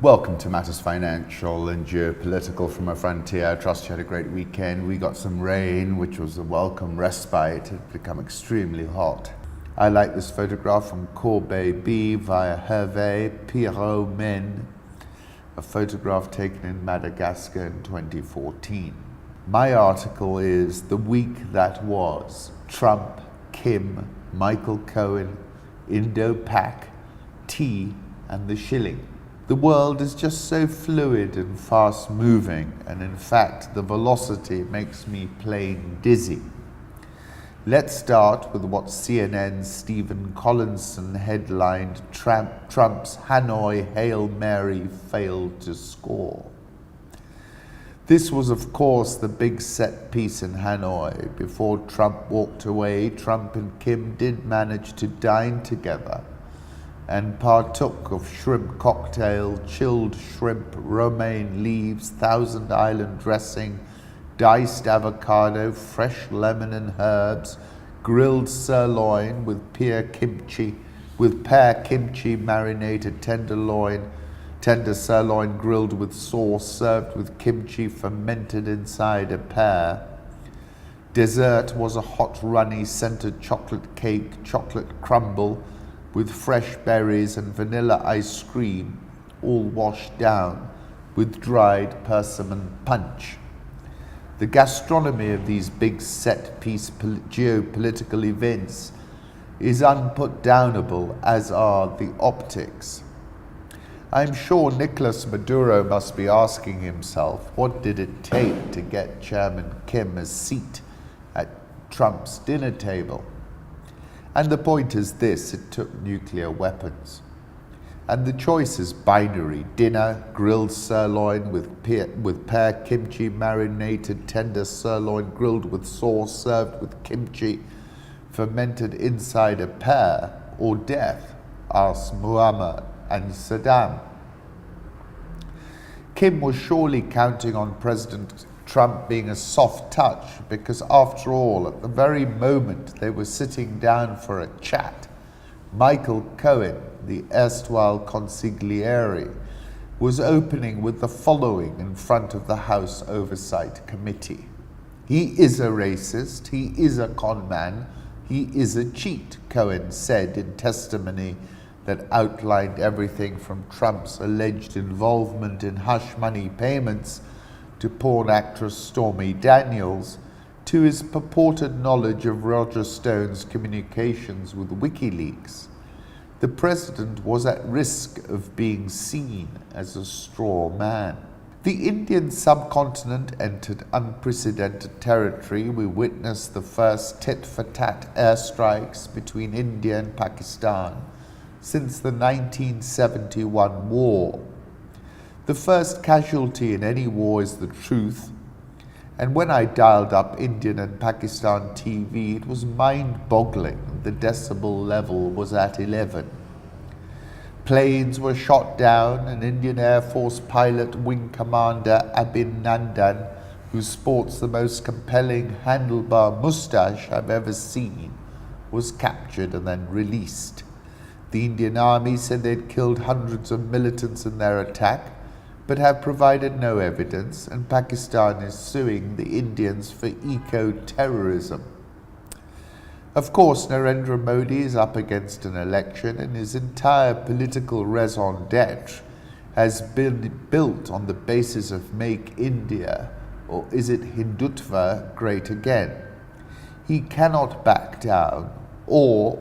Welcome to Matters Financial and Geopolitical from a Frontier. I trust you had a great weekend. We got some rain, which was a welcome respite. It had become extremely hot. I like this photograph from Corbeil B via Hervé Pirot Men, a photograph taken in Madagascar in 2014. My article is The Week That Was: Trump, Kim, Michael Cohen, IndiaPakistan, Tea and the Shilling. The world is just so fluid and fast moving, and in fact the velocity makes me plain dizzy. Let's start with what CNN's Stephen Collinson headlined Trump's Hanoi Hail Mary failed to score. This was of course the big set piece in Hanoi. Before Trump walked away, Trump and Kim did manage to dine together and partook of shrimp cocktail, chilled shrimp, romaine leaves, Thousand Island dressing, diced avocado, fresh lemon and herbs, grilled sirloin with pear kimchi, marinated tender sirloin grilled with sauce, served with kimchi fermented inside a pear. Dessert was a hot runny scented chocolate cake, chocolate crumble, with fresh berries and vanilla ice cream, all washed down with dried persimmon punch. The gastronomy of these big set-piece geopolitical events is unputdownable, as are the optics. I'm sure Nicolas Maduro must be asking himself, what did it take to get Chairman Kim a seat at Trump's dinner table? And the point is this: it took nuclear weapons. And the choice is binary: dinner, grilled sirloin with pear kimchi, marinated tender sirloin grilled with sauce, served with kimchi fermented inside a pear, or death, asked Muammar and Saddam. Kim was surely counting on President Trump being a soft touch, because after all, at the very moment they were sitting down for a chat, Michael Cohen, the erstwhile consigliere, was opening with the following in front of the House Oversight Committee. "He is a racist, he is a con man, he is a cheat," Cohen said in testimony that outlined everything from Trump's alleged involvement in hush money payments to porn actress Stormy Daniels, to his purported knowledge of Roger Stone's communications with WikiLeaks. The president was at risk of being seen as a straw man. The Indian subcontinent entered unprecedented territory. We witnessed the first tit-for-tat airstrikes between India and Pakistan since the 1971 war. The first casualty in any war is the truth, and when I dialed up Indian and Pakistan TV, it was mind-boggling. The decibel level was at 11. Planes were shot down, and Indian Air Force pilot Wing Commander Abhin Nandan, who sports the most compelling handlebar moustache I've ever seen, was captured and then released. The Indian Army said they'd killed hundreds of militants in their attack, but have provided no evidence, and Pakistan is suing the Indians for eco-terrorism. Of course, Narendra Modi is up against an election, and his entire political raison d'etre has been built on the basis of Make India, or is it Hindutva, great again. He cannot back down, or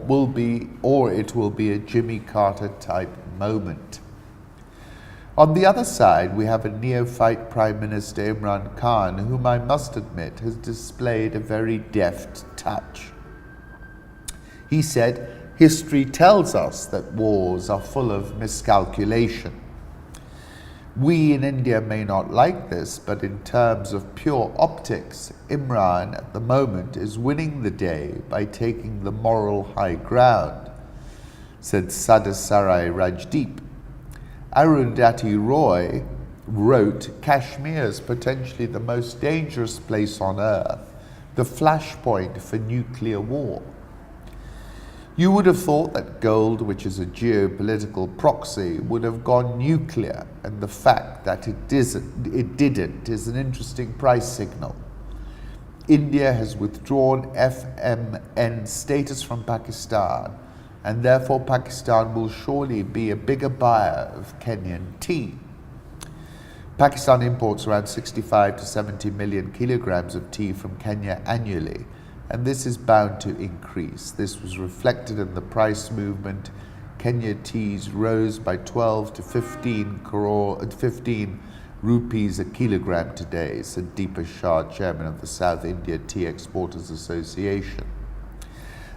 it will be a Jimmy Carter type moment. On the other side, we have a neophyte Prime Minister Imran Khan, whom I must admit has displayed a very deft touch. He said, "History tells us that wars are full of miscalculation. We in India may not like this, but in terms of pure optics, Imran at the moment is winning the day by taking the moral high ground," said Sadasarai Rajdeep. Arundhati Roy wrote, "Kashmir is potentially the most dangerous place on earth, the flashpoint for nuclear war." You would have thought that gold, which is a geopolitical proxy, would have gone nuclear, and the fact that it didn't is an interesting price signal. India has withdrawn FMN status from Pakistan, and therefore Pakistan will surely be a bigger buyer of Kenyan tea. Pakistan imports around 65 to 70 million kilograms of tea from Kenya annually, and this is bound to increase. This was reflected in the price movement. Kenya teas rose by 12 to 15 rupees a kilogram today, said Deepa Shah, chairman of the South India Tea Exporters Association.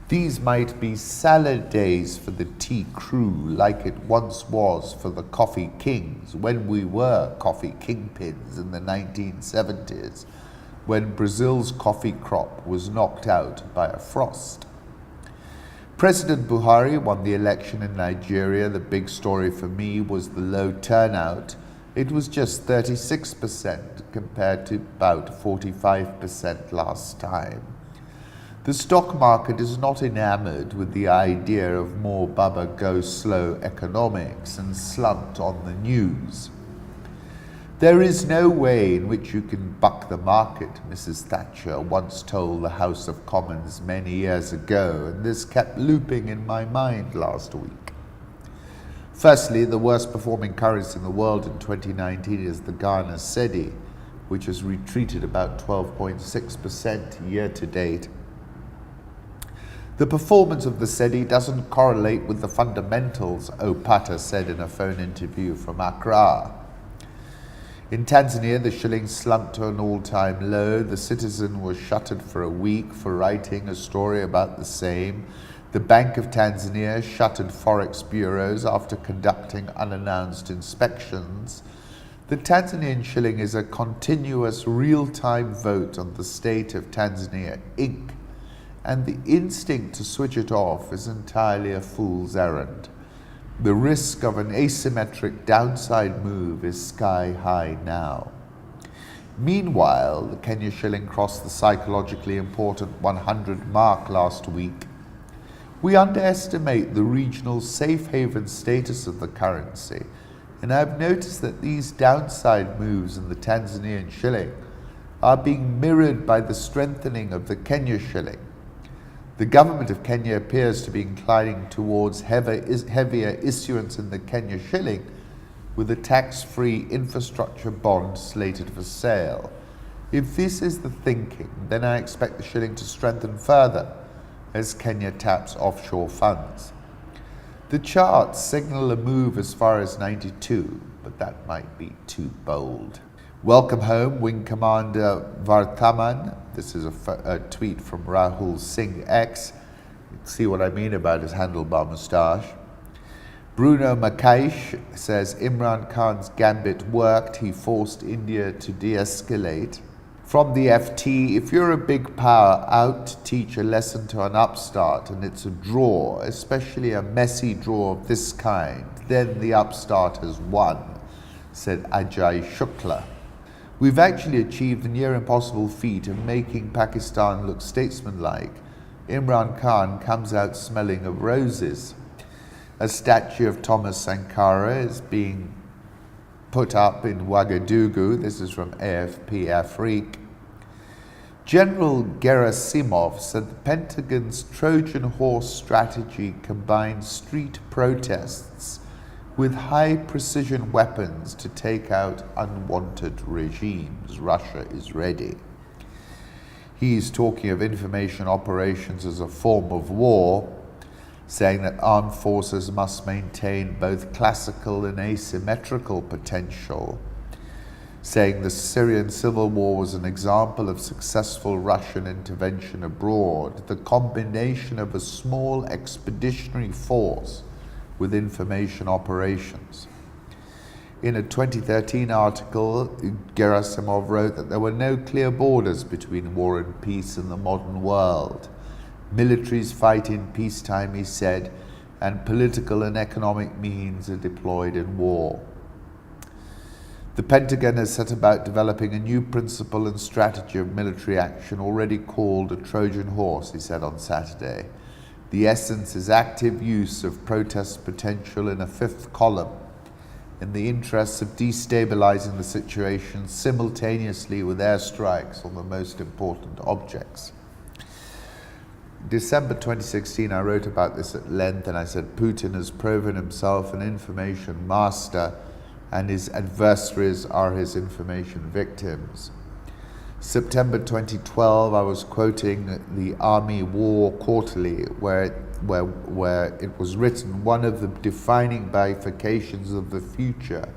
These might be salad days for the tea crew, like it once was for the coffee kings, when we were coffee kingpins in the 1970s, when Brazil's coffee crop was knocked out by a frost. President Buhari won the election in Nigeria. The big story for me was the low turnout. It was just 36% compared to about 45% last time. The stock market is not enamored with the idea of more Baba go slow economics and slumped on the news. There is no way in which you can buck the market, Mrs. Thatcher once told the House of Commons many years ago, and this kept looping in my mind last week. Firstly, the worst performing currency in the world in 2019 is the Ghana cedi, which has retreated about 12.6% year to date. The performance of the cedi doesn't correlate with the fundamentals, Opata said in a phone interview from Accra. In Tanzania, the shilling slumped to an all-time low. The Citizen was shuttered for a week for writing a story about the same. The Bank of Tanzania shuttered forex bureaus after conducting unannounced inspections. The Tanzanian shilling is a continuous real-time vote on the state of Tanzania, Inc., and the instinct to switch it off is entirely a fool's errand. The risk of an asymmetric downside move is sky high now. Meanwhile, the Kenya shilling crossed the psychologically important 100 mark last week. We underestimate the regional safe haven status of the currency, and I've noticed that these downside moves in the Tanzanian shilling are being mirrored by the strengthening of the Kenya shilling. The government of Kenya appears to be inclining towards heavier issuance in the Kenya shilling, with a tax-free infrastructure bond slated for sale. If this is the thinking, then I expect the shilling to strengthen further as Kenya taps offshore funds. The charts signal a move as far as 92, but that might be too bold. Welcome home, Wing Commander Varthaman. This is a tweet from Rahul Singh X. You can see what I mean about his handlebar moustache. Bruno Makaish says Imran Khan's gambit worked. He forced India to de-escalate. From the FT, if you're a big power out to teach a lesson to an upstart and it's a draw, especially a messy draw of this kind, then the upstart has won, said Ajay Shukla. We've actually achieved the near impossible feat of making Pakistan look statesmanlike. Imran Khan comes out smelling of roses. A statue of Thomas Sankara is being put up in Ouagadougou. This is from AFP Afrique. General Gerasimov said the Pentagon's Trojan horse strategy combines street protests with high-precision weapons to take out unwanted regimes. Russia is ready. He's talking of information operations as a form of war, saying that armed forces must maintain both classical and asymmetrical potential, saying the Syrian civil war was an example of successful Russian intervention abroad, the combination of a small expeditionary force with information operations. In a 2013 article, Gerasimov wrote that there were no clear borders between war and peace in the modern world. Militaries fight in peacetime, he said, and political and economic means are deployed in war. The Pentagon has set about developing a new principle and strategy of military action already called a Trojan horse, he said on Saturday. The essence is active use of protest potential in a fifth column in the interests of destabilizing the situation simultaneously with airstrikes on the most important objects. December 2016, I wrote about this at length, and I said Putin has proven himself an information master and his adversaries are his information victims. September 2012, I was quoting the Army War Quarterly, where it was written, one of the defining bifurcations of the future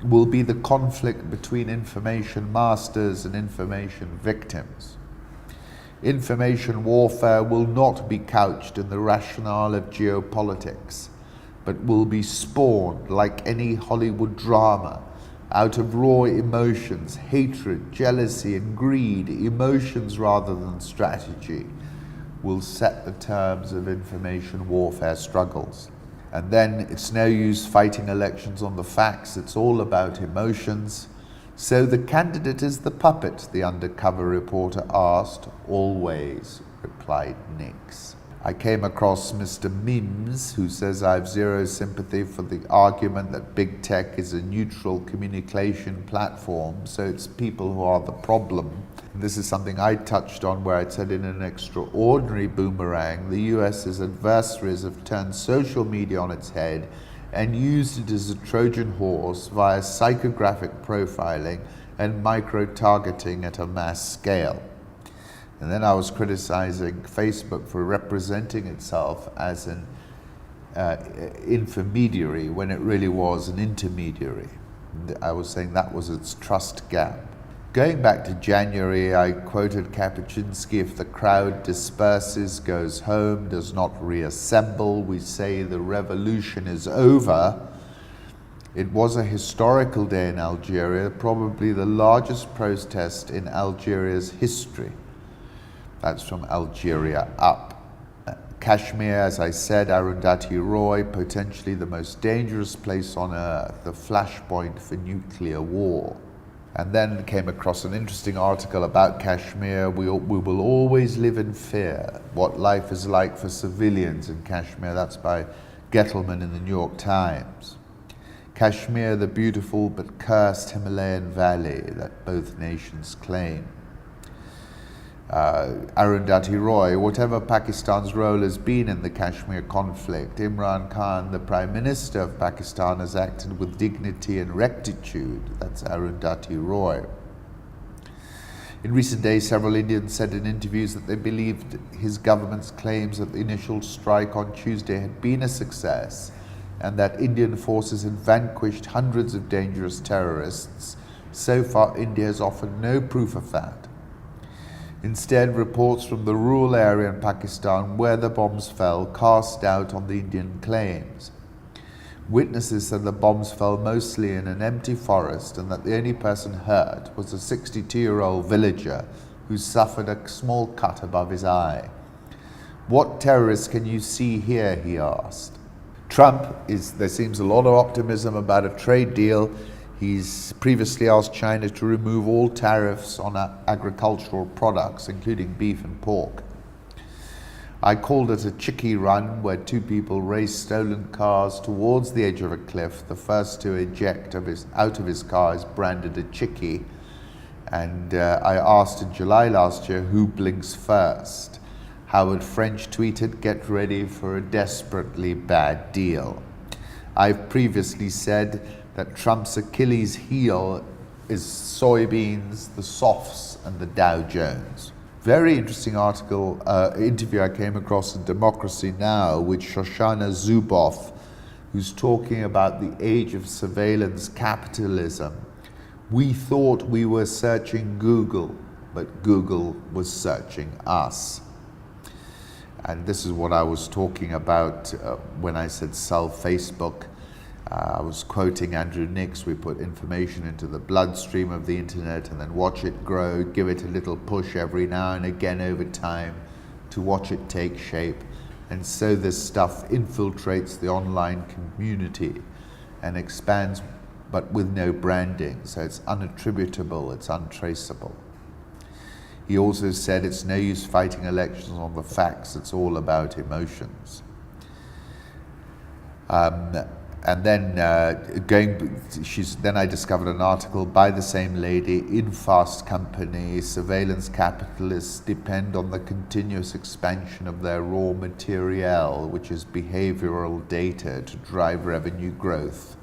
will be the conflict between information masters and information victims. Information warfare will not be couched in the rationale of geopolitics, but will be spawned, like any Hollywood drama, out of raw emotions, hatred, jealousy, and greed. Emotions rather than strategy will set the terms of information warfare struggles. And then it's no use fighting elections on the facts, it's all about emotions. So the candidate is the puppet, the undercover reporter asked. Always, replied Nix. I came across Mr. Mims, who says I have zero sympathy for the argument that big tech is a neutral communication platform, so it's people who are the problem. And this is something I touched on, where I said in an extraordinary boomerang, the US's adversaries have turned social media on its head and used it as a Trojan horse via psychographic profiling and micro-targeting at a mass scale. And then I was criticizing Facebook for representing itself as an intermediary when it really was an intermediary. I was saying that was its trust gap. Going back to January, I quoted Kapuscinski, if the crowd disperses, goes home, does not reassemble, we say the revolution is over. It was a historical day in Algeria, probably the largest protest in Algeria's history. That's from Algeria Up. Kashmir, as I said, Arundhati Roy, potentially the most dangerous place on earth, the flashpoint for nuclear war. And then came across an interesting article about Kashmir. We will always live in fear. What life is like for civilians in Kashmir. That's by Gettleman in the New York Times. Kashmir, the beautiful but cursed Himalayan valley that both nations claim. Arundhati Roy, whatever Pakistan's role has been in the Kashmir conflict, Imran Khan, the Prime Minister of Pakistan, has acted with dignity and rectitude. That's Arundhati Roy. In recent days, several Indians said in interviews that they believed his government's claims that the initial strike on Tuesday had been a success and that Indian forces had vanquished hundreds of dangerous terrorists. So far, India has offered no proof of that. Instead, reports from the rural area in Pakistan where the bombs fell cast doubt on the Indian claims. Witnesses said the bombs fell mostly in an empty forest and that the only person hurt was a 62-year-old villager who suffered a small cut above his eye. What terrorists can you see here, he asked. There seems a lot of optimism about a trade deal. He's previously asked China to remove all tariffs on agricultural products, including beef and pork. I called it a chickie run, where two people raced stolen cars towards the edge of a cliff. The first to eject out of his car is branded a chickie. And I asked in July last year, who blinks first? Howard French tweeted, get ready for a desperately bad deal. I've previously said that Trump's Achilles heel is soybeans, the softs, and the Dow Jones. Very interesting interview I came across in Democracy Now! With Shoshana Zuboff, who's talking about the age of surveillance capitalism. We thought we were searching Google, but Google was searching us. And this is what I was talking about when I said sell Facebook. I was quoting Andrew Nix, we put information into the bloodstream of the internet and then watch it grow, give it a little push every now and again over time to watch it take shape. And so this stuff infiltrates the online community and expands, but with no branding. So it's unattributable, it's untraceable. He also said it's no use fighting elections on the facts, it's all about emotions. And then then I discovered an article by the same lady in Fast Company. Surveillance capitalists depend on the continuous expansion of their raw material, which is behavioral data, to drive revenue growth.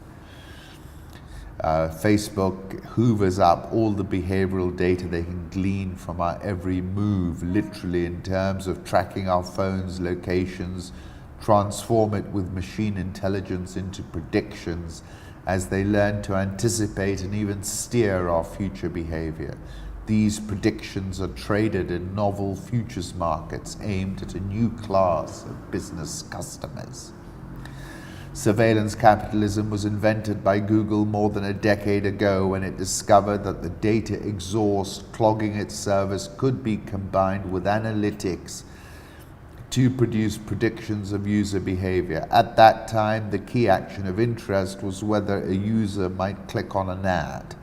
Facebook hoovers up all the behavioral data they can glean from our every move, literally, in terms of tracking our phones' locations, transform it with machine intelligence into predictions as they learn to anticipate and even steer our future behavior. These predictions are traded in novel futures markets aimed at a new class of business customers. Surveillance capitalism was invented by Google more than a decade ago when it discovered that the data exhaust clogging its servers could be combined with analytics to produce predictions of user behavior. At that time, the key action of interest was whether a user might click on an ad.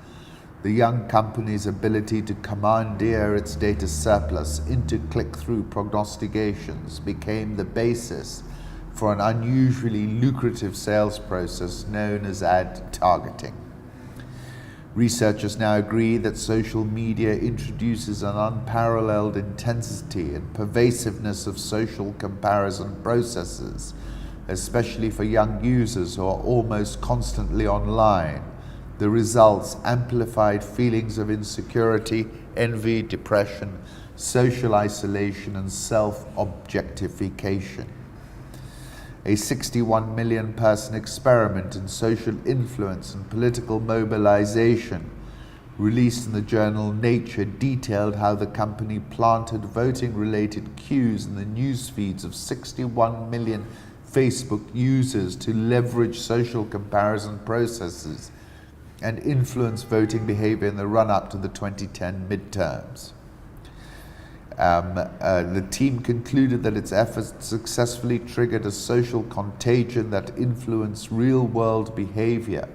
The young company's ability to commandeer its data surplus into click-through prognostications became the basis for an unusually lucrative sales process known as ad targeting. Researchers now agree that social media introduces an unparalleled intensity and pervasiveness of social comparison processes, especially for young users who are almost constantly online. The results amplified feelings of insecurity, envy, depression, social isolation, and self-objectification. A 61 million person experiment in social influence and political mobilization released in the journal Nature detailed how the company planted voting-related cues in the news feeds of 61 million Facebook users to leverage social comparison processes and influence voting behavior in the run-up to the 2010 midterms. The team concluded that its efforts successfully triggered a social contagion that influenced real-world behavior,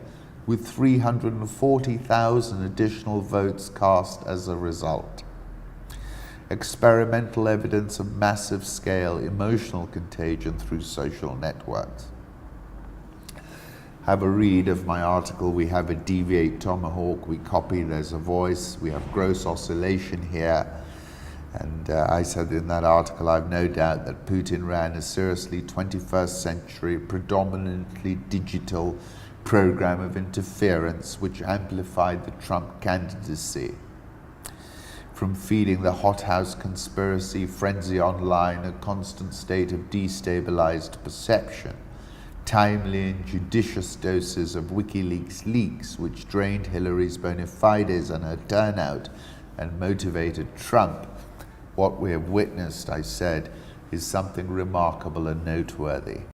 with 340,000 additional votes cast as a result. Experimental evidence of massive scale emotional contagion through social networks. Have a read of my article. We have a deviate tomahawk, we copy, there's a voice, we have gross oscillation here. And I said in that article, I've no doubt that Putin ran a seriously 21st century, predominantly digital program of interference which amplified the Trump candidacy. From feeding the hothouse conspiracy frenzy online a constant state of destabilized perception, timely and judicious doses of WikiLeaks leaks which drained Hillary's bona fides and her turnout and motivated Trump, what we have witnessed, I said, is something remarkable and noteworthy.